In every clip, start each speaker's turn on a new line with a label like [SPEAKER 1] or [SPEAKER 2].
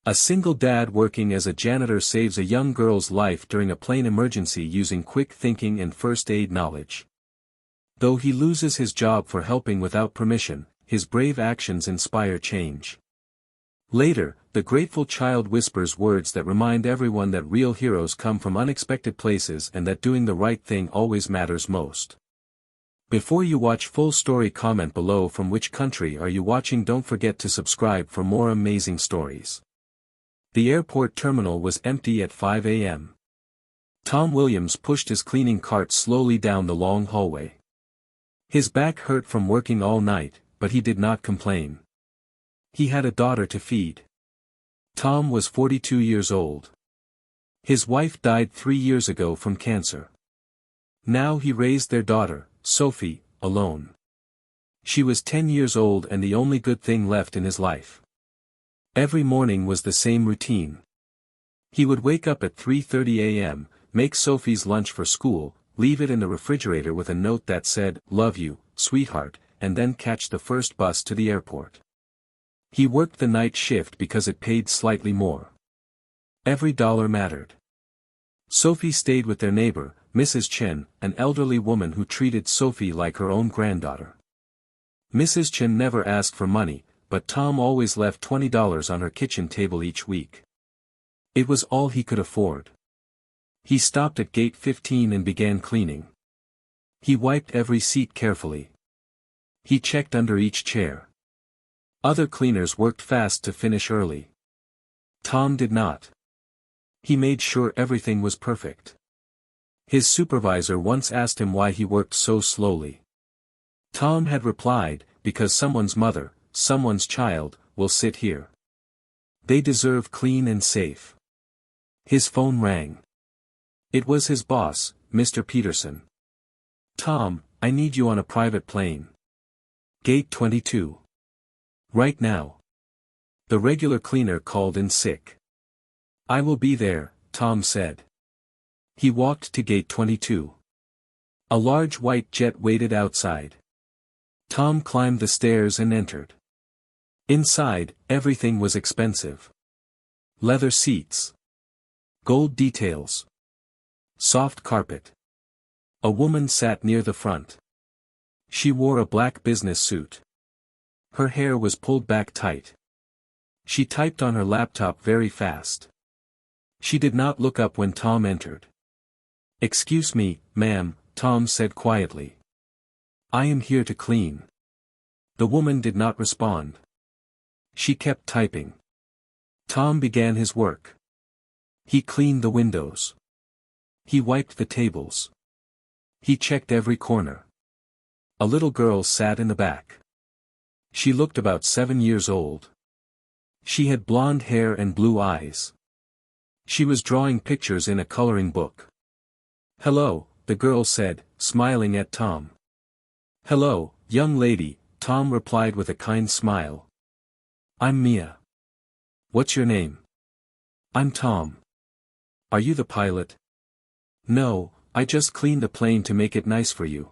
[SPEAKER 1] A single dad working as a janitor saves a young girl's life during a plane emergency using quick thinking and first aid knowledge. Though he loses his job for helping without permission, his brave actions inspire change. Later, the grateful child whispers words that remind everyone that real heroes come from unexpected places and that doing the right thing always matters most. Before you watch full story, comment below from which country are you watching. Don't forget to subscribe for more amazing stories. The airport terminal was empty at 5 a.m. Tom Williams pushed his cleaning cart slowly down the long hallway. His back hurt from working all night, but he did not complain. He had a daughter to feed. Tom was 42 years old. His wife died 3 years ago from cancer. Now he raised their daughter, Sophie, alone. She was 10 years old and the only good thing left in his life. Every morning was the same routine. He would wake up at 3:30 a.m., make Sophie's lunch for school, leave it in the refrigerator with a note that said, "Love you, sweetheart," and then catch the first bus to the airport. He worked the night shift because it paid slightly more. Every dollar mattered. Sophie stayed with their neighbor, Mrs. Chen, an elderly woman who treated Sophie like her own granddaughter. Mrs. Chen never asked for money, but Tom always left $20 on her kitchen table each week. It was all he could afford. He stopped at gate 15 and began cleaning. He wiped every seat carefully. He checked under each chair. Other cleaners worked fast to finish early. Tom did not. He made sure everything was perfect. His supervisor once asked him why he worked so slowly. Tom had replied, "Because someone's mother, someone's child, will sit here. They deserve clean and safe." His phone rang. It was his boss, Mr. Peterson. "Tom, I need you on a private plane. Gate 22. Right now." The regular cleaner called in sick. "I will be there," Tom said. He walked to gate 22. A large white jet waited outside. Tom climbed the stairs and entered. Inside, everything was expensive. Leather seats. Gold details. Soft carpet. A woman sat near the front. She wore a black business suit. Her hair was pulled back tight. She typed on her laptop very fast. She did not look up when Tom entered. "Excuse me, ma'am," Tom said quietly. "I am here to clean." The woman did not respond. She kept typing. Tom began his work. He cleaned the windows. He wiped the tables. He checked every corner. A little girl sat in the back. She looked about 7 years old. She had blonde hair and blue eyes. She was drawing pictures in a coloring book. "Hello," the girl said, smiling at Tom. "Hello, young lady," Tom replied with a kind smile. "I'm Mia." "What's your name?" "I'm Tom." "Are you the pilot?" "No, I just cleaned the plane to make it nice for you."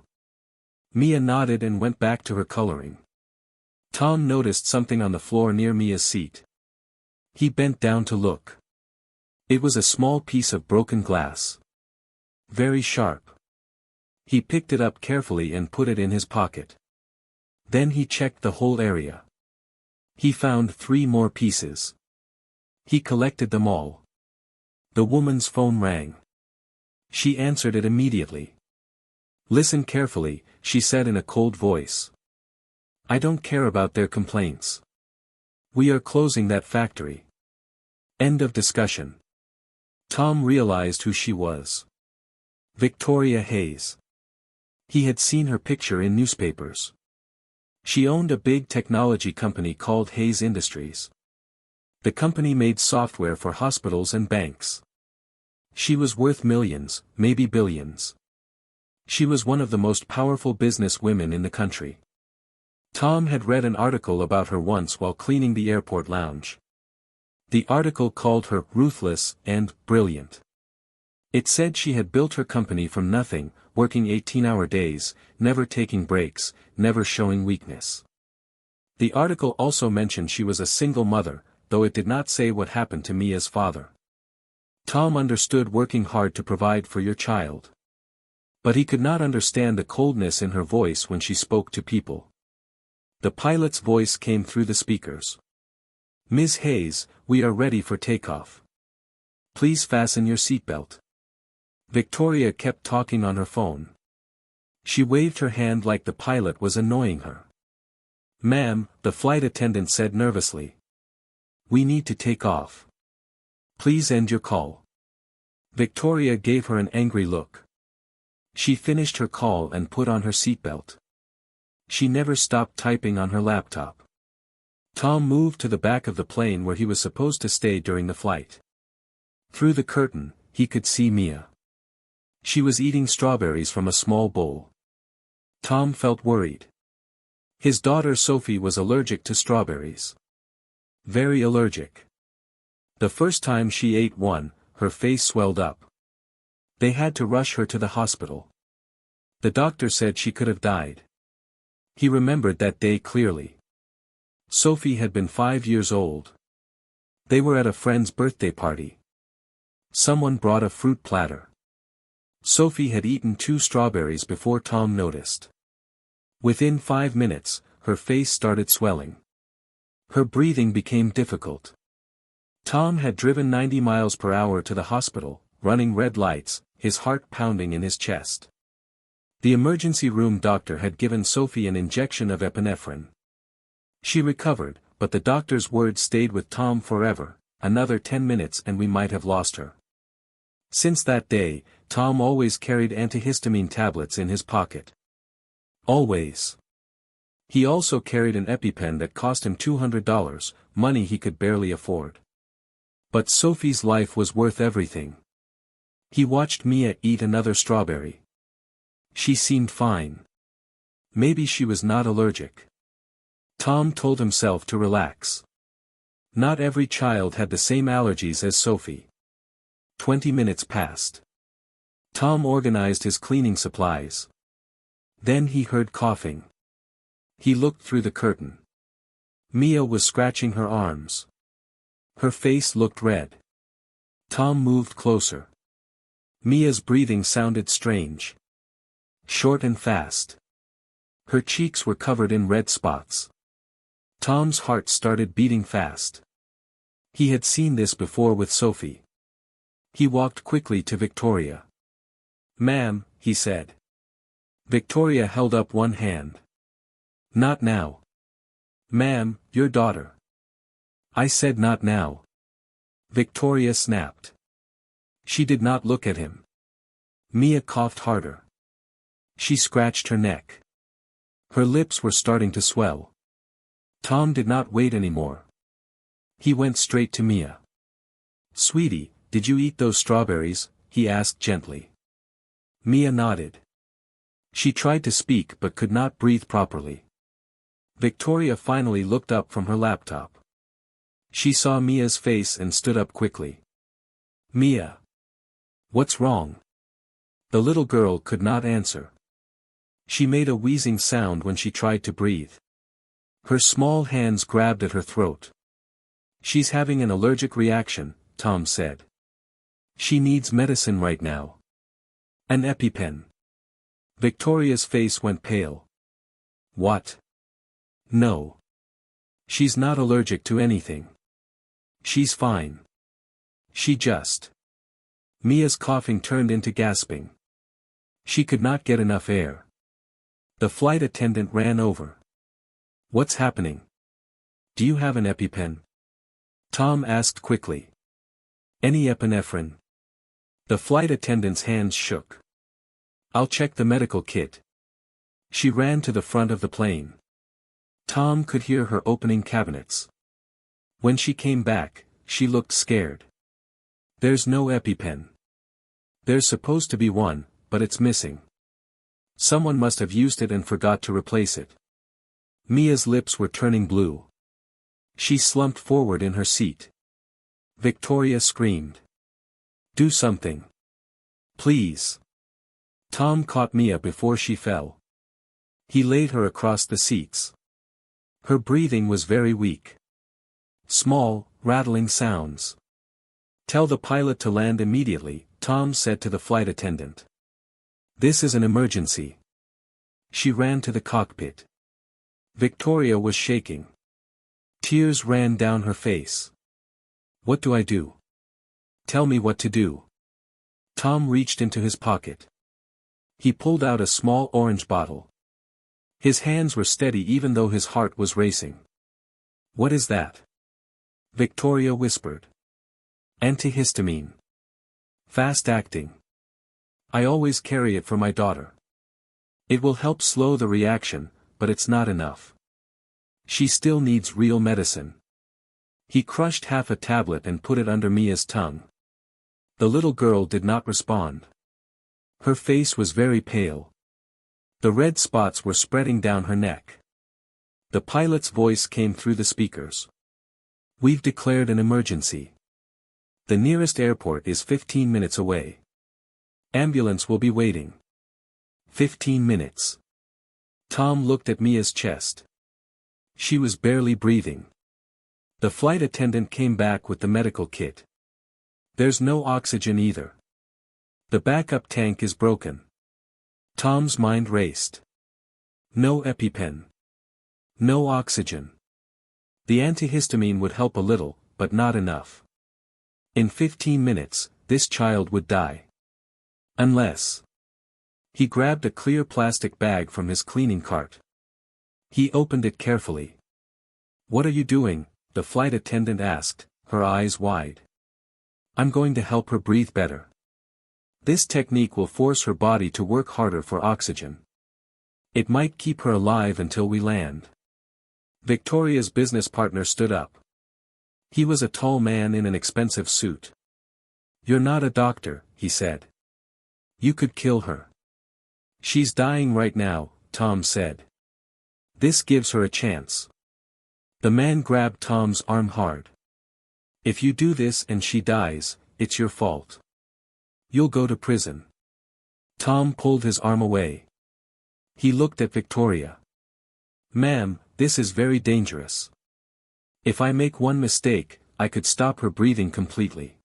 [SPEAKER 1] Mia nodded and went back to her coloring. Tom noticed something on the floor near Mia's seat. He bent down to look. It was a small piece of broken glass. Very sharp. He picked it up carefully and put it in his pocket. Then he checked the whole area. He found 3 more pieces. He collected them all. The woman's phone rang. She answered it immediately. "Listen carefully," she said in a cold voice. "I don't care about their complaints. We are closing that factory." End of discussion. Tom realized who she was. Victoria Hayes. He had seen her picture in newspapers. She owned a big technology company called Hayes Industries. The company made software for hospitals and banks. She was worth millions, maybe billions. She was one of the most powerful business women in the country. Tom had read an article about her once while cleaning the airport lounge. The article called her ruthless and brilliant. It said she had built her company from nothing, working 18-hour days, never taking breaks, never showing weakness. The article also mentioned she was a single mother, though it did not say what happened to Mia's father. Tom understood working hard to provide for your child. But he could not understand the coldness in her voice when she spoke to people. The pilot's voice came through the speakers. Ms. Hayes, we are ready for takeoff. Please fasten your seatbelt. Victoria kept talking on her phone. She waved her hand like the pilot was annoying her. Ma'am, the flight attendant said nervously. We need to take off. Please end your call. Victoria gave her an angry look. She finished her call and put on her seatbelt. She never stopped typing on her laptop. Tom moved to the back of the plane where he was supposed to stay during the flight. Through the curtain, he could see Mia. She was eating strawberries from a small bowl. Tom felt worried. His daughter Sophie was allergic to strawberries. Very allergic. The first time she ate one, her face swelled up. They had to rush her to the hospital. The doctor said she could have died. He remembered that day clearly. Sophie had been 5 years old. They were at a friend's birthday party. Someone brought a fruit platter. Sophie had eaten 2 strawberries before Tom noticed. Within 5 minutes, her face started swelling. Her breathing became difficult. Tom had driven 90 miles per hour to the hospital, running red lights, his heart pounding in his chest. The emergency room doctor had given Sophie an injection of epinephrine. She recovered, but the doctor's words stayed with Tom forever. Another 10 minutes and we might have lost her. Since that day, Tom always carried antihistamine tablets in his pocket. Always. He also carried an EpiPen that cost him $200, money he could barely afford. But Sophie's life was worth everything. He watched Mia eat another strawberry. She seemed fine. Maybe she was not allergic. Tom told himself to relax. Not every child had the same allergies as Sophie. 20 minutes passed. Tom organized his cleaning supplies. Then he heard coughing. He looked through the curtain. Mia was scratching her arms. Her face looked red. Tom moved closer. Mia's breathing sounded strange. Short and fast. Her cheeks were covered in red spots. Tom's heart started beating fast. He had seen this before with Sophie. He walked quickly to Victoria. Ma'am, he said. Victoria held up one hand. Not now. Ma'am, your daughter. I said not now. Victoria snapped. She did not look at him. Mia coughed harder. She scratched her neck. Her lips were starting to swell. Tom did not wait anymore. He went straight to Mia. Sweetie, did you eat those strawberries? He asked gently. Mia nodded. She tried to speak but could not breathe properly. Victoria finally looked up from her laptop. She saw Mia's face and stood up quickly. Mia. What's wrong? The little girl could not answer. She made a wheezing sound when she tried to breathe. Her small hands grabbed at her throat. She's having an allergic reaction, Tom said. She needs medicine right now. An EpiPen. Victoria's face went pale. What? No. She's not allergic to anything. She's fine. She just. Mia's coughing turned into gasping. She could not get enough air. The flight attendant ran over. What's happening? Do you have an EpiPen? Tom asked quickly. Any epinephrine? The flight attendant's hands shook. I'll check the medical kit. She ran to the front of the plane. Tom could hear her opening cabinets. When she came back, she looked scared. There's no EpiPen. There's supposed to be one, but it's missing. Someone must have used it and forgot to replace it. Mia's lips were turning blue. She slumped forward in her seat. Victoria screamed. Do something. Please. Tom caught Mia before she fell. He laid her across the seats. Her breathing was very weak. Small, rattling sounds. "Tell the pilot to land immediately," Tom said to the flight attendant. "This is an emergency." She ran to the cockpit. Victoria was shaking. Tears ran down her face. "What do I do? Tell me what to do." Tom reached into his pocket. He pulled out a small orange bottle. His hands were steady even though his heart was racing. "What is that?" Victoria whispered. "Antihistamine. Fast-acting. I always carry it for my daughter. It will help slow the reaction, but it's not enough. She still needs real medicine." He crushed half a tablet and put it under Mia's tongue. The little girl did not respond. Her face was very pale. The red spots were spreading down her neck. The pilot's voice came through the speakers. "We've declared an emergency. The nearest airport is 15 minutes away. Ambulance will be waiting." 15 minutes. Tom looked at Mia's chest. She was barely breathing. The flight attendant came back with the medical kit. "There's no oxygen either. The backup tank is broken." Tom's mind raced. No EpiPen. No oxygen. The antihistamine would help a little, but not enough. In 15 minutes, this child would die. Unless. He grabbed a clear plastic bag from his cleaning cart. He opened it carefully. "What are you doing?" the flight attendant asked, her eyes wide. "I'm going to help her breathe better. This technique will force her body to work harder for oxygen. It might keep her alive until we land." Victoria's business partner stood up. He was a tall man in an expensive suit. "You're not a doctor," he said. "You could kill her." "She's dying right now," Tom said. "This gives her a chance." The man grabbed Tom's arm hard. "If you do this and she dies, it's your fault. You'll go to prison." Tom pulled his arm away. He looked at Victoria. "Ma'am, this is very dangerous. If I make one mistake, I could stop her breathing completely.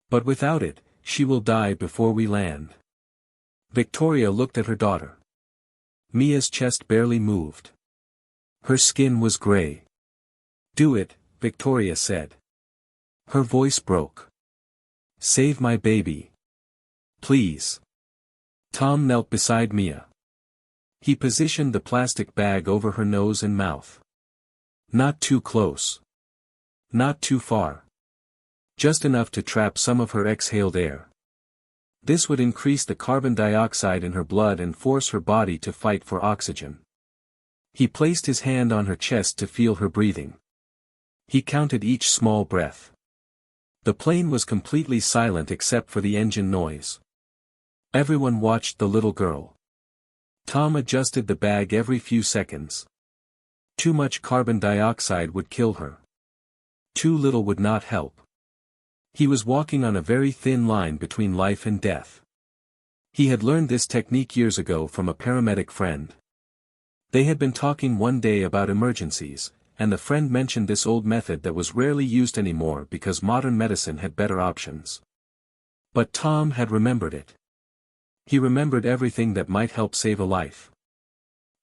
[SPEAKER 1] But without it, she will die before we land." Victoria looked at her daughter. Mia's chest barely moved. Her skin was gray. "Do it," Victoria said. Her voice broke. "Save my baby. Please." Tom knelt beside Mia. He positioned the plastic bag over her nose and mouth. Not too close. Not too far. Just enough to trap some of her exhaled air. This would increase the carbon dioxide in her blood and force her body to fight for oxygen. He placed his hand on her chest to feel her breathing. He counted each small breath. The plane was completely silent except for the engine noise. Everyone watched the little girl. Tom adjusted the bag every few seconds. Too much carbon dioxide would kill her. Too little would not help. He was walking on a very thin line between life and death. He had learned this technique years ago from a paramedic friend. They had been talking one day about emergencies, and the friend mentioned this old method that was rarely used anymore because modern medicine had better options. But Tom had remembered it. He remembered everything that might help save a life.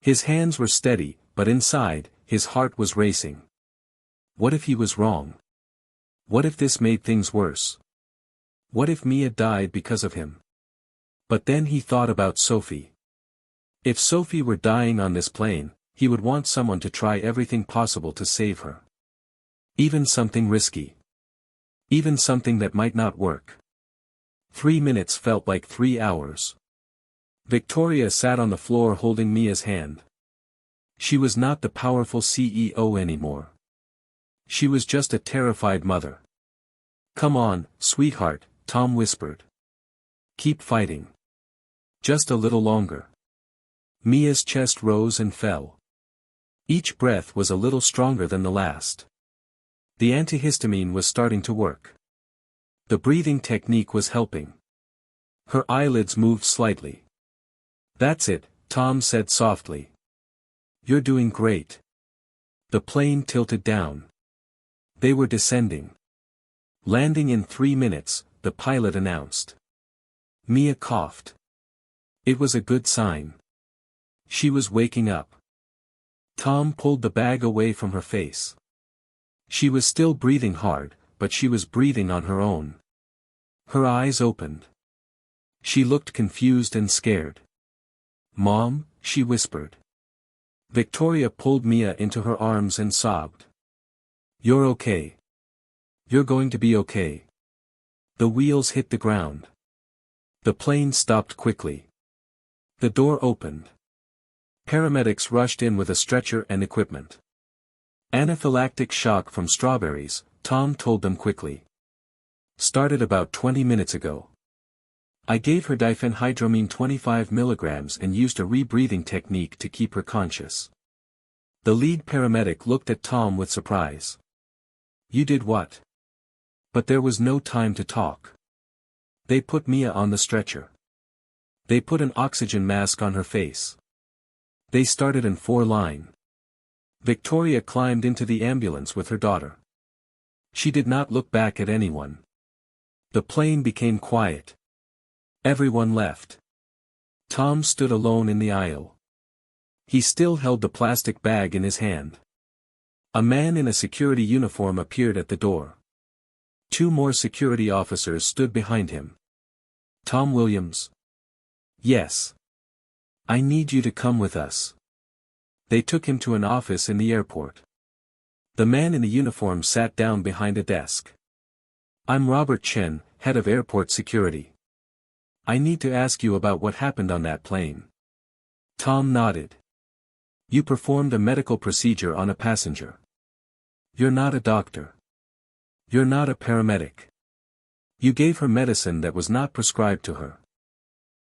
[SPEAKER 1] His hands were steady, but inside, his heart was racing. What if he was wrong? What if this made things worse? What if Mia died because of him? But then he thought about Sophie. If Sophie were dying on this plane, he would want someone to try everything possible to save her. Even something risky. Even something that might not work. 3 minutes felt like 3 hours. Victoria sat on the floor holding Mia's hand. She was not the powerful CEO anymore. She was just a terrified mother. "Come on, sweetheart," Tom whispered. "Keep fighting. Just a little longer." Mia's chest rose and fell. Each breath was a little stronger than the last. The antihistamine was starting to work. The breathing technique was helping. Her eyelids moved slightly. "That's it," Tom said softly. "You're doing great." The plane tilted down. They were descending. Landing in 3 minutes, the pilot announced. Mia coughed. It was a good sign. She was waking up. Tom pulled the bag away from her face. She was still breathing hard, but she was breathing on her own. Her eyes opened. She looked confused and scared. Mom, she whispered. Victoria pulled Mia into her arms and sobbed. You're okay. You're going to be okay. The wheels hit the ground. The plane stopped quickly. The door opened. Paramedics rushed in with a stretcher and equipment. Anaphylactic shock from strawberries, Tom told them quickly. Started about 20 minutes ago. I gave her diphenhydramine 25 milligrams and used a rebreathing technique to keep her conscious. The lead paramedic looked at Tom with surprise. You did what? But there was no time to talk. They put Mia on the stretcher. They put an oxygen mask on her face. They started in 4-line. Victoria climbed into the ambulance with her daughter. She did not look back at anyone. The plane became quiet. Everyone left. Tom stood alone in the aisle. He still held the plastic bag in his hand. A man in a security uniform appeared at the door. 2 more security officers stood behind him. Tom Williams? Yes. I need you to come with us. They took him to an office in the airport. The man in the uniform sat down behind a desk. I'm Robert Chen, head of airport security. I need to ask you about what happened on that plane. Tom nodded. You performed a medical procedure on a passenger. You're not a doctor. You're not a paramedic. You gave her medicine that was not prescribed to her.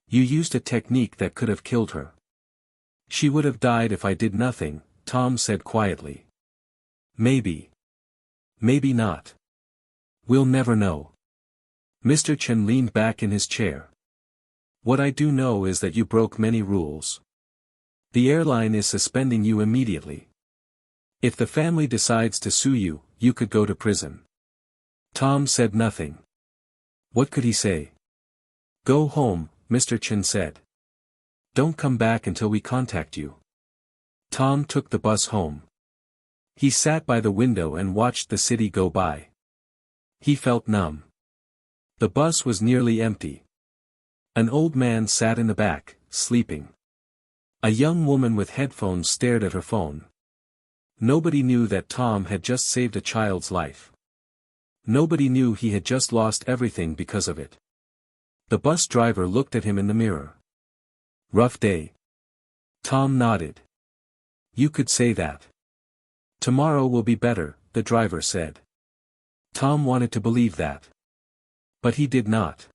[SPEAKER 1] You used a technique that could have killed her. She would have died if I did nothing, Tom said quietly. Maybe. Maybe not. We'll never know. Mr. Chen leaned back in his chair. What I do know is that you broke many rules. The airline is suspending you immediately. If the family decides to sue you, you could go to prison. Tom said nothing. What could he say? Go home, Mr. Chen said. Don't come back until we contact you. Tom took the bus home. He sat by the window and watched the city go by. He felt numb. The bus was nearly empty. An old man sat in the back, sleeping. A young woman with headphones stared at her phone. Nobody knew that Tom had just saved a child's life. Nobody knew he had just lost everything because of it. The bus driver looked at him in the mirror. Rough day. Tom nodded. You could say that. Tomorrow will be better, the driver said. Tom wanted to believe that. But he did not.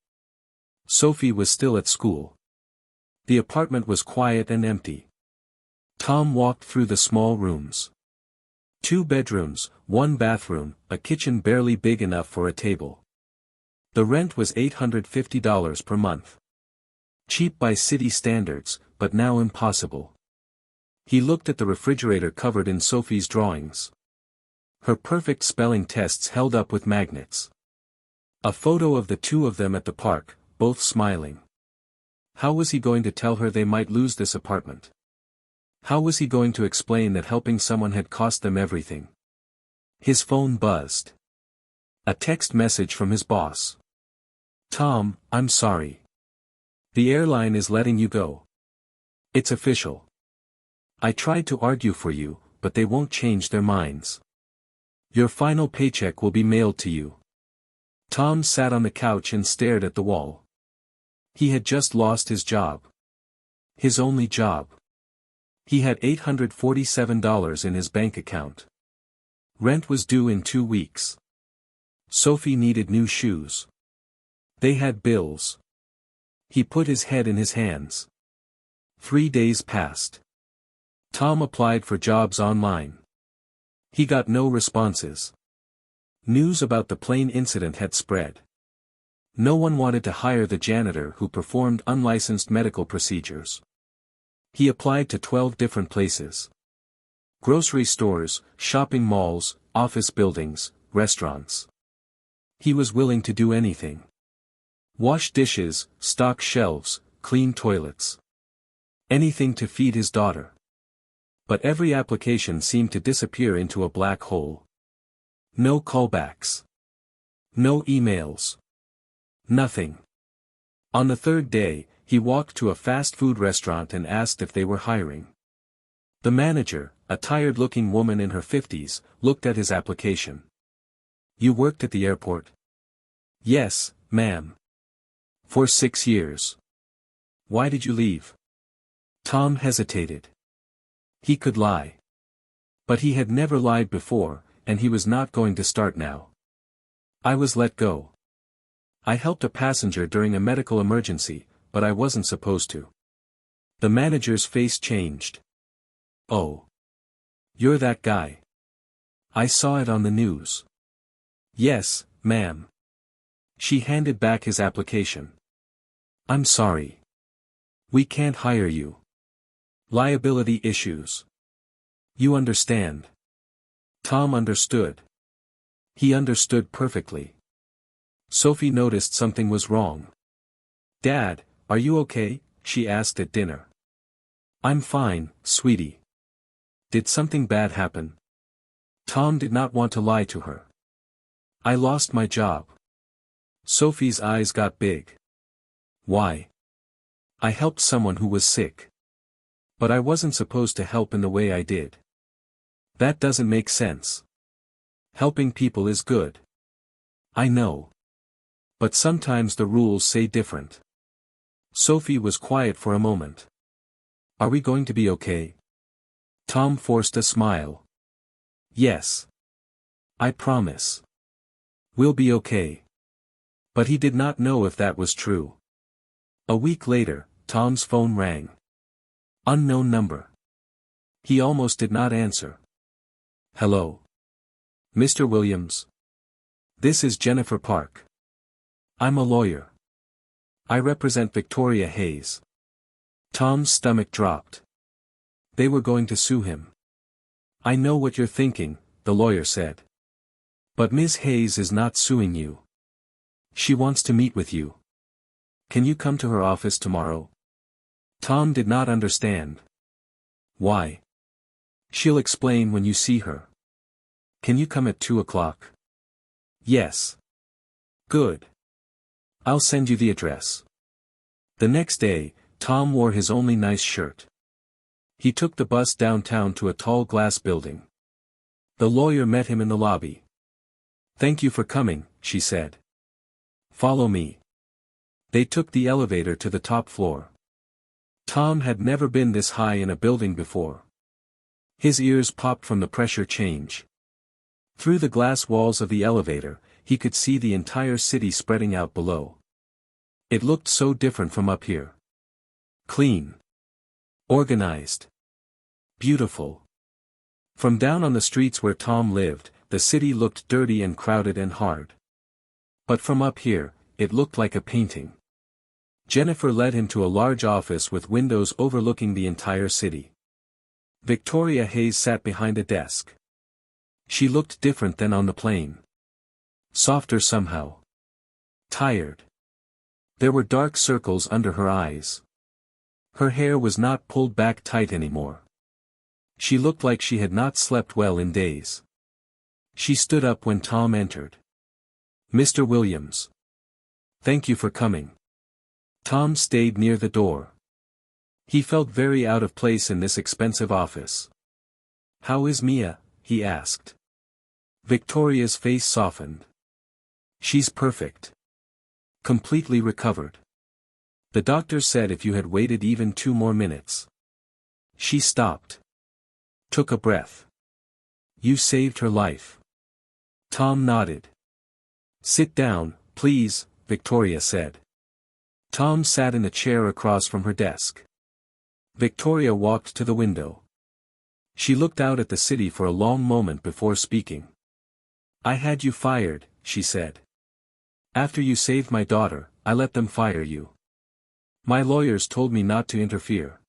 [SPEAKER 1] Sophie was still at school. The apartment was quiet and empty. Tom walked through the small rooms. 2 bedrooms, 1 bathroom, a kitchen barely big enough for a table. The rent was $850 per month. Cheap by city standards, but now impossible. He looked at the refrigerator covered in Sophie's drawings. Her perfect spelling tests held up with magnets. A photo of the 2 of them at the park, both smiling. How was he going to tell her they might lose this apartment? How was he going to explain that helping someone had cost them everything? His phone buzzed. A text message from his boss. Tom, I'm sorry. The airline is letting you go. It's official. I tried to argue for you, but they won't change their minds. Your final paycheck will be mailed to you. Tom sat on the couch and stared at the wall. He had just lost his job. His only job. He had $847 in his bank account. Rent was due in 2 weeks. Sophie needed new shoes. They had bills. He put his head in his hands. 3 days passed. Tom applied for jobs online. He got no responses. News about the plane incident had spread. No one wanted to hire the janitor who performed unlicensed medical procedures. He applied to 12 different places. Grocery stores, shopping malls, office buildings, restaurants. He was willing to do anything. Wash dishes, stock shelves, clean toilets. Anything to feed his daughter. But every application seemed to disappear into a black hole. No callbacks. No emails. Nothing. On the third day, he walked to a fast food restaurant and asked if they were hiring. The manager, a tired-looking woman in her 50s, looked at his application. "You worked at the airport?" "Yes, ma'am. For 6 years. Why did you leave?" Tom hesitated. He could lie. But he had never lied before, and he was not going to start now. "I was let go. I helped a passenger during a medical emergency, but I wasn't supposed to." The manager's face changed. "Oh. You're that guy. I saw it on the news." "Yes, ma'am." She handed back his application. "I'm sorry. We can't hire you. Liability issues. You understand." Tom understood. He understood perfectly. Sophie noticed something was wrong. "Dad, are you okay?" she asked at dinner. "I'm fine, sweetie. Did something bad happen?" Tom did not want to lie to her. "I lost my job." Sophie's eyes got big. "Why?" "I helped someone who was sick. But I wasn't supposed to help in the way I did." "That doesn't make sense. Helping people is good." "I know. But sometimes the rules say different." Sophie was quiet for a moment. "Are we going to be okay?" Tom forced a smile. "Yes. I promise. We'll be okay." But he did not know if that was true. A week later, Tom's phone rang. Unknown number. He almost did not answer. "Hello? Mr. Williams? This is Jennifer Park. I'm a lawyer. I represent Victoria Hayes." Tom's stomach dropped. They were going to sue him. "I know what you're thinking," the lawyer said. "But Ms. Hayes is not suing you. She wants to meet with you. Can you come to her office tomorrow?" Tom did not understand. "Why?" "She'll explain when you see her." "Can you come at 2 o'clock?" "Yes." "Good. I'll send you the address." The next day, Tom wore his only nice shirt. He took the bus downtown to a tall glass building. The lawyer met him in the lobby. "Thank you for coming," she said. "Follow me." They took the elevator to the top floor. Tom had never been this high in a building before. His ears popped from the pressure change. Through the glass walls of the elevator, he could see the entire city spreading out below. It looked so different from up here. Clean. Organized. Beautiful. From down on the streets where Tom lived, the city looked dirty and crowded and hard. But from up here, it looked like a painting. Jennifer led him to a large office with windows overlooking the entire city. Victoria Hayes sat behind a desk. She looked different than on the plane. Softer somehow. Tired. There were dark circles under her eyes. Her hair was not pulled back tight anymore. She looked like she had not slept well in days. She stood up when Tom entered. "Mr. Williams. Thank you for coming." Tom stayed near the door. He felt very out of place in this expensive office. "How is Mia?" he asked. Victoria's face softened. "She's perfect. Completely recovered. The doctor said if you had waited even 2 more minutes." She stopped. Took a breath. "You saved her life." Tom nodded. "Sit down, please," Victoria said. Tom sat in a chair across from her desk. Victoria walked to the window. She looked out at the city for a long moment before speaking. "I had you fired," she said. "After you saved my daughter, I let them fire you. My lawyers told me not to interfere.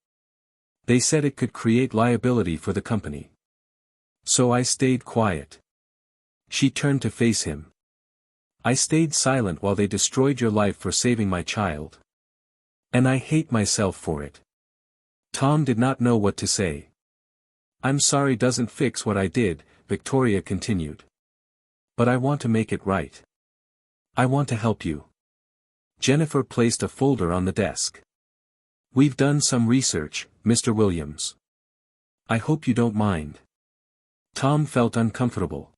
[SPEAKER 1] They said it could create liability for the company. So I stayed quiet. She turned to face him. I stayed silent while they destroyed your life for saving my child. And I hate myself for it. Tom did not know what to say. I'm sorry doesn't fix what I did, Victoria continued. But I want to make it right. I want to help you. Jennifer placed a folder on the desk. We've done some research, Mr. Williams. I hope you don't mind. Tom felt uncomfortable.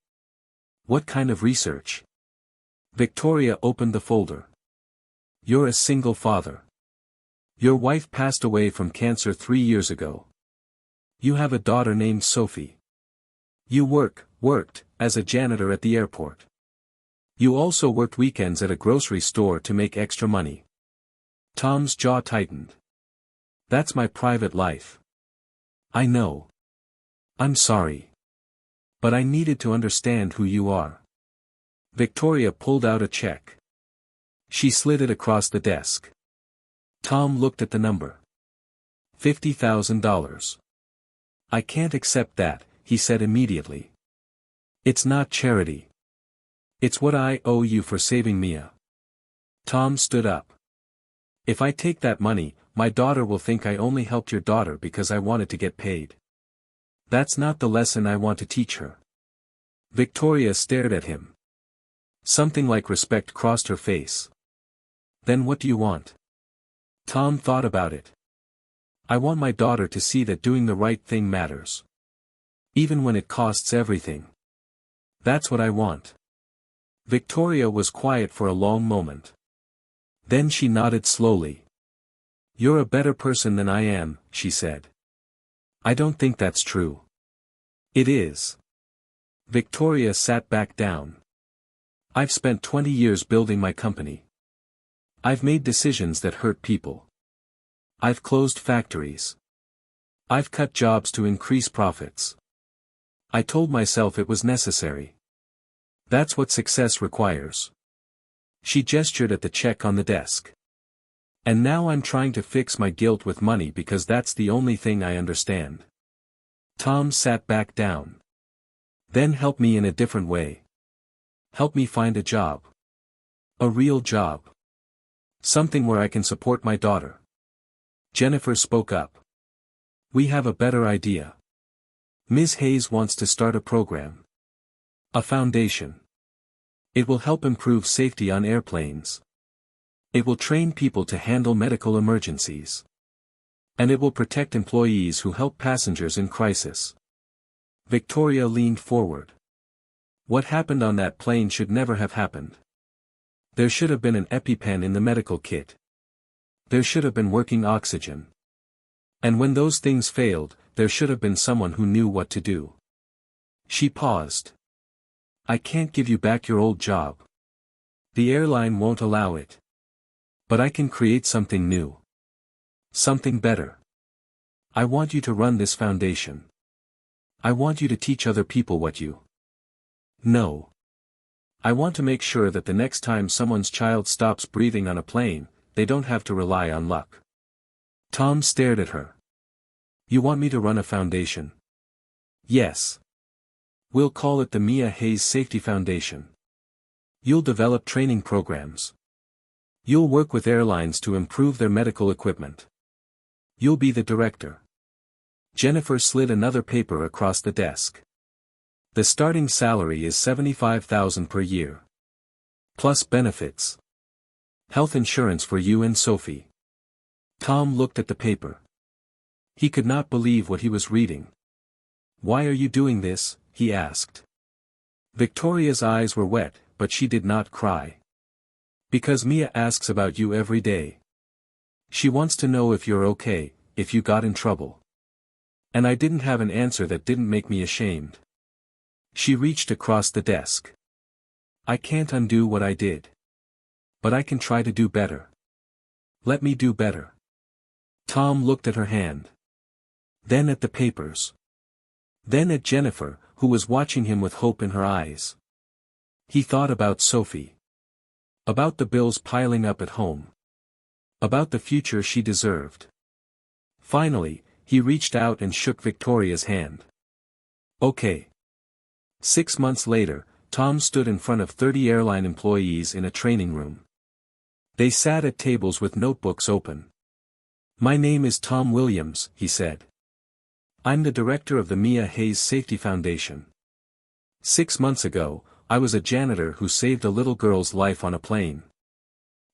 [SPEAKER 1] What kind of research? Victoria opened the folder. You're a single father. Your wife passed away from cancer 3 years ago. You have a daughter named Sophie. You worked, as a janitor at the airport. You also worked weekends at a grocery store to make extra money. Tom's jaw tightened. That's my private life. I know. I'm sorry. But I needed to understand who you are. Victoria pulled out a check. She slid it across the desk. Tom looked at the number. $50,000. I can't accept that, he said immediately. It's not charity. It's what I owe you for saving Mia. Tom stood up. If I take that money, my daughter will think I only helped your daughter because I wanted to get paid. That's not the lesson I want to teach her. Victoria stared at him. Something like respect crossed her face. Then what do you want? Tom thought about it. I want my daughter to see that doing the right thing matters. Even when it costs everything. That's what I want. Victoria was quiet for a long moment. Then she nodded slowly. You're a better person than I am, she said. I don't think that's true. It is. Victoria sat back down. I've spent 20 years building my company. I've made decisions that hurt people. I've closed factories. I've cut jobs to increase profits. I told myself it was necessary. That's what success requires. She gestured at the check on the desk. And now I'm trying to fix my guilt with money because that's the only thing I understand. Tom sat back down. Then help me in a different way. Help me find a job. A real job. Something where I can support my daughter. Jennifer spoke up. We have a better idea. Ms. Hayes wants to start a program. A foundation. It will help improve safety on airplanes. It will train people to handle medical emergencies. And it will protect employees who help passengers in crisis. Victoria leaned forward. What happened on that plane should never have happened. There should have been an EpiPen in the medical kit. There should have been working oxygen. And when those things failed, there should have been someone who knew what to do. She paused. I can't give you back your old job. The airline won't allow it. But I can create something new. Something better. I want you to run this foundation. I want you to teach other people what you know. I want to make sure that the next time someone's child stops breathing on a plane, they don't have to rely on luck. Tom stared at her. You want me to run a foundation? Yes. We'll call it the Mia Hayes Safety Foundation. You'll develop training programs. You'll work with airlines to improve their medical equipment. You'll be the director. Jennifer slid another paper across the desk. The starting salary is $75,000 per year. Plus benefits. Health insurance for you and Sophie. Tom looked at the paper. He could not believe what he was reading. Why are you doing this? He asked. Victoria's eyes were wet, but she did not cry. Because Mia asks about you every day. She wants to know if you're okay, if you got in trouble. And I didn't have an answer that didn't make me ashamed. She reached across the desk. I can't undo what I did. But I can try to do better. Let me do better. Tom looked at her hand. Then at the papers. Then at Jennifer, who was watching him with hope in her eyes. He thought about Sophie. About the bills piling up at home. About the future she deserved. Finally, he reached out and shook Victoria's hand. Okay. 6 months later, Tom stood in front of 30 airline employees in a training room. They sat at tables with notebooks open. "My name is Tom Williams," he said. "I'm the director of the Mia Hayes Safety Foundation. 6 months ago, I was a janitor who saved a little girl's life on a plane.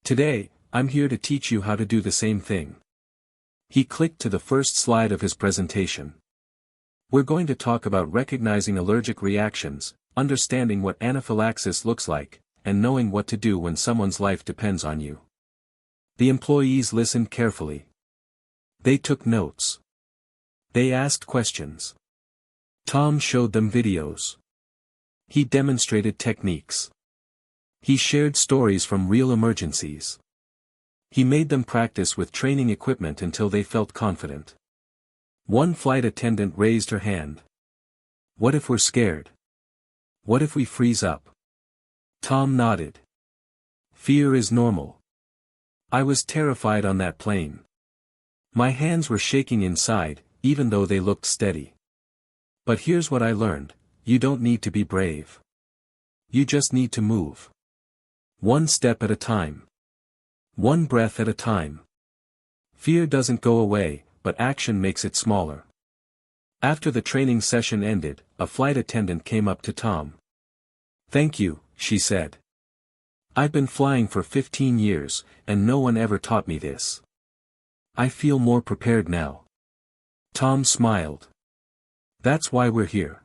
[SPEAKER 1] Today, I'm here to teach you how to do the same thing." He clicked to the first slide of his presentation. "We're going to talk about recognizing allergic reactions, understanding what anaphylaxis looks like, and knowing what to do when someone's life depends on you." The employees listened carefully. They took notes. They asked questions. Tom showed them videos. He demonstrated techniques. He shared stories from real emergencies. He made them practice with training equipment until they felt confident. One flight attendant raised her hand. "What if we're scared? What if we freeze up?" Tom nodded. "Fear is normal. I was terrified on that plane. My hands were shaking inside, even though they looked steady. But here's what I learned: you don't need to be brave. You just need to move. One step at a time. One breath at a time. Fear doesn't go away, but action makes it smaller." After the training session ended, a flight attendant came up to Tom. "Thank you," she said. "I've been flying for 15 years, and no one ever taught me this. I feel more prepared now." Tom smiled. "That's why we're here."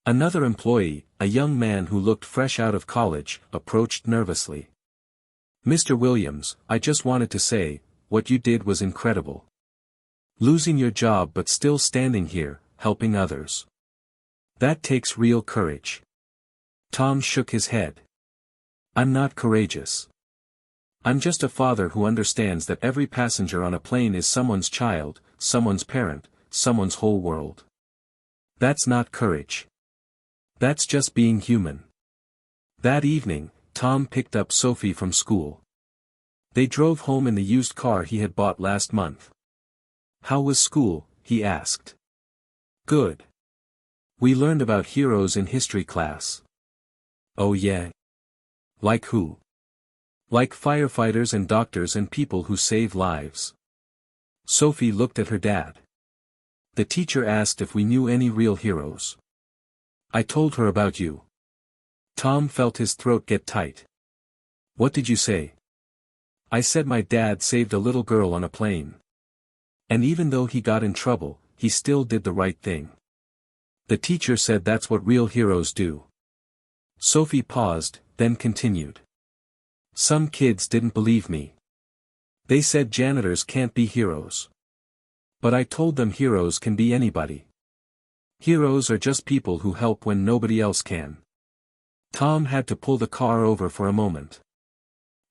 [SPEAKER 1] Another employee, a young man who looked fresh out of college, approached nervously. "Mr. Williams, I just wanted to say, what you did was incredible. Losing your job but still standing here, helping others. That takes real courage." Tom shook his head. "I'm not courageous. I'm just a father who understands that every passenger on a plane is someone's child, someone's parent, someone's whole world. That's not courage. That's just being human." That evening, Tom picked up Sophie from school. They drove home in the used car he had bought last month. "How was school?" he asked. "Good. We learned about heroes in history class." "Oh yeah? Like who?" "Like firefighters and doctors and people who save lives." Sophie looked at her dad. "The teacher asked if we knew any real heroes. I told her about you." Tom felt his throat get tight. "What did you say?" "I said my dad saved a little girl on a plane. And even though he got in trouble, he still did the right thing. The teacher said that's what real heroes do." Sophie paused, then continued. "Some kids didn't believe me. They said janitors can't be heroes. But I told them heroes can be anybody. Heroes are just people who help when nobody else can." Tom had to pull the car over for a moment.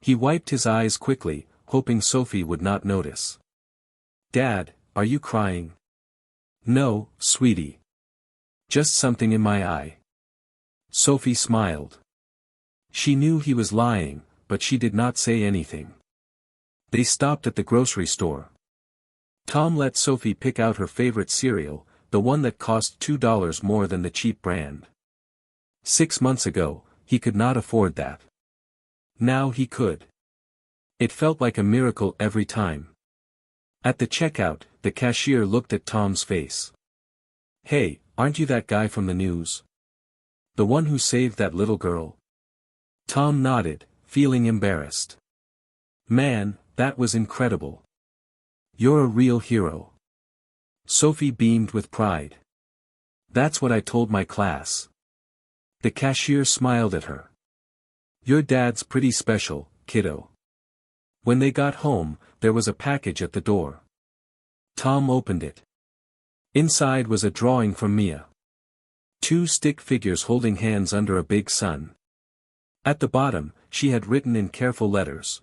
[SPEAKER 1] He wiped his eyes quickly, hoping Sophie would not notice. "Dad, are you crying?" "No, sweetie. Just something in my eye." Sophie smiled. She knew he was lying, but she did not say anything. They stopped at the grocery store. Tom let Sophie pick out her favorite cereal, the one that cost $2 more than the cheap brand. 6 months ago, he could not afford that. Now he could. It felt like a miracle every time. At the checkout, the cashier looked at Tom's face. "Hey, aren't you that guy from the news? The one who saved that little girl?" Tom nodded, feeling embarrassed. "Man, that was incredible. You're a real hero." Sophie beamed with pride. "That's what I told my class." The cashier smiled at her. "Your dad's pretty special, kiddo." When they got home, there was a package at the door. Tom opened it. Inside was a drawing from Mia. 2 stick figures holding hands under a big sun. At the bottom, she had written in careful letters.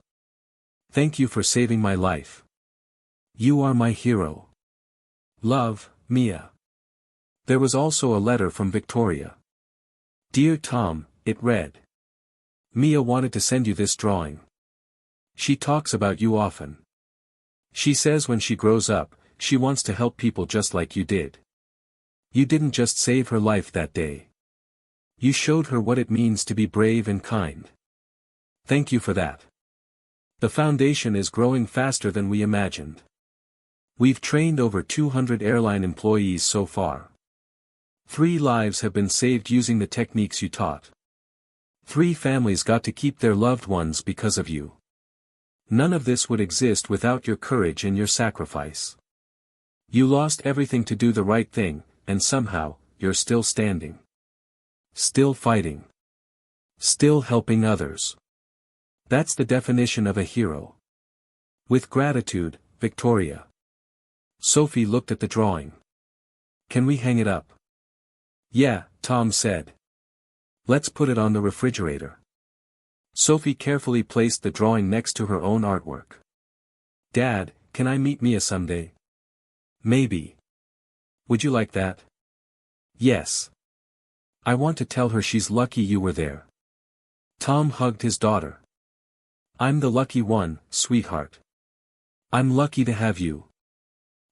[SPEAKER 1] "Thank you for saving my life. You are my hero. Love, Mia." There was also a letter from Victoria. "Dear Tom," it read. "Mia wanted to send you this drawing. She talks about you often. She says when she grows up, she wants to help people just like you did. You didn't just save her life that day. You showed her what it means to be brave and kind. Thank you for that. The foundation is growing faster than we imagined. We've trained over 200 airline employees so far. 3 lives have been saved using the techniques you taught. 3 families got to keep their loved ones because of you. None of this would exist without your courage and your sacrifice. You lost everything to do the right thing, and somehow, you're still standing. Still fighting. Still helping others. That's the definition of a hero. With gratitude, Victoria. Sophie looked at the drawing. Can we hang it up? Yeah, Tom said. Let's put it on the refrigerator. Sophie carefully placed the drawing next to her own artwork. Dad, can I meet Mia someday? Maybe. Would you like that? Yes. I want to tell her she's lucky you were there. Tom hugged his daughter. I'm the lucky one, sweetheart. I'm lucky to have you.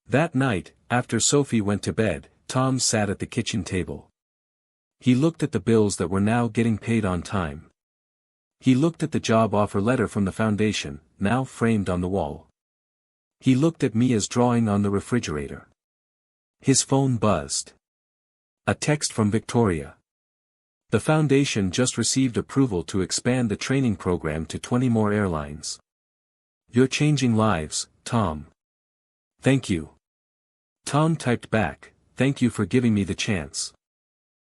[SPEAKER 1] That night, after Sophie went to bed, Tom sat at the kitchen table. He looked at the bills that were now getting paid on time. He looked at the job offer letter from the foundation, now framed on the wall. He looked at Mia's drawing on the refrigerator. His phone buzzed. A text from Victoria. The foundation just received approval to expand the training program to 20 more airlines. You're changing lives, Tom. Thank you. Tom typed back, thank you for giving me the chance.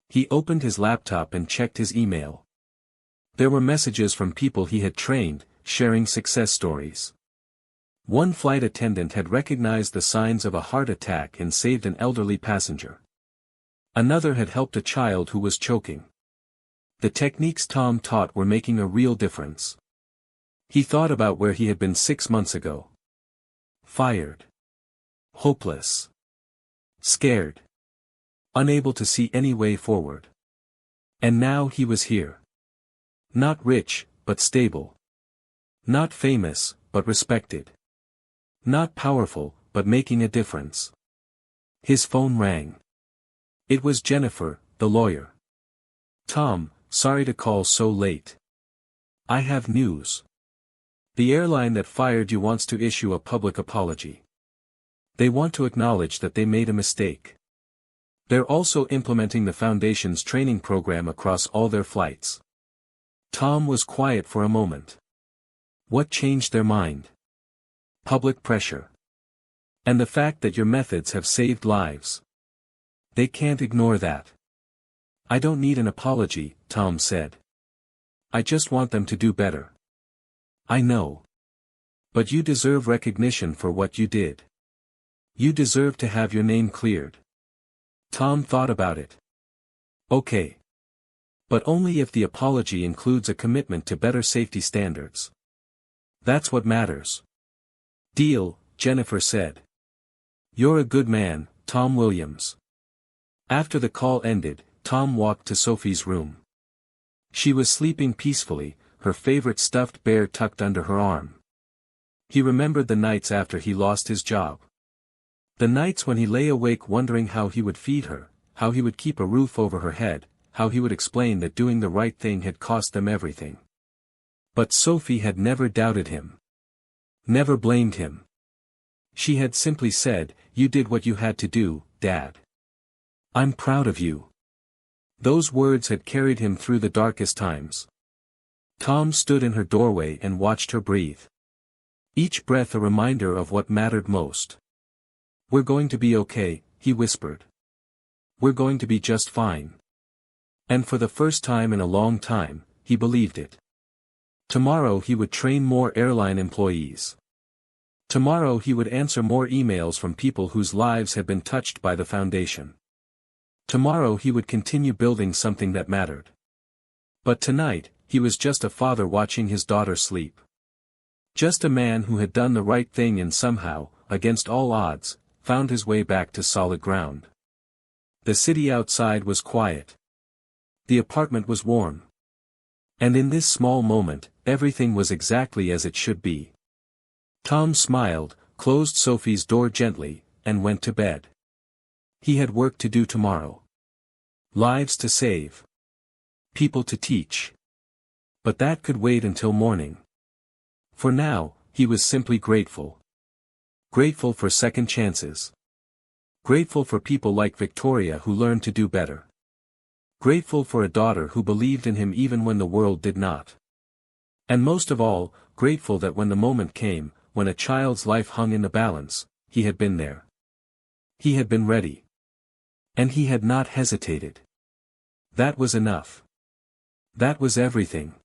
[SPEAKER 1] He opened his laptop and checked his email. There were messages from people he had trained, sharing success stories. One flight attendant had recognized the signs of a heart attack and saved an elderly passenger. Another had helped a child who was choking. The techniques Tom taught were making a real difference. He thought about where he had been 6 months ago. Fired. Hopeless. Scared. Unable to see any way forward. And now he was here. Not rich, but stable. Not famous, but respected. Not powerful, but making a difference. His phone rang. It was Jennifer, the lawyer. Tom, sorry to call so late. I have news. The airline that fired you wants to issue a public apology. They want to acknowledge that they made a mistake. They're also implementing the Foundation's training program across all their flights. Tom was quiet for a moment. What changed their mind? Public pressure. And the fact that your methods have saved lives. They can't ignore that. I don't need an apology, Tom said. I just want them to do better. I know. But you deserve recognition for what you did. You deserve to have your name cleared. Tom thought about it. Okay. But only if the apology includes a commitment to better safety standards. That's what matters. Deal, Jennifer said. You're a good man, Tom Williams. After the call ended, Tom walked to Sophie's room. She was sleeping peacefully, her favorite stuffed bear tucked under her arm. He remembered the nights after he lost his job. The nights when he lay awake wondering how he would feed her, how he would keep a roof over her head, how he would explain that doing the right thing had cost them everything. But Sophie had never doubted him. Never blamed him. She had simply said, "You did what you had to do, Dad. I'm proud of you." Those words had carried him through the darkest times. Tom stood in her doorway and watched her breathe. Each breath a reminder of what mattered most. We're going to be okay, he whispered. We're going to be just fine. And for the first time in a long time, he believed it. Tomorrow he would train more airline employees. Tomorrow he would answer more emails from people whose lives had been touched by the Foundation. Tomorrow he would continue building something that mattered. But tonight, he was just a father watching his daughter sleep. Just a man who had done the right thing and somehow, against all odds, found his way back to solid ground. The city outside was quiet. The apartment was warm. And in this small moment, everything was exactly as it should be. Tom smiled, closed Sophie's door gently, and went to bed. He had work to do tomorrow. Lives to save. people to teach. But that could wait until morning. For now, he was simply grateful. Grateful for second chances. Grateful for people like Victoria who learned to do better. Grateful for a daughter who believed in him even when the world did not. And most of all, grateful that when the moment came, when a child's life hung in the balance, he had been there. He had been ready. And he had not hesitated. That was enough. That was everything.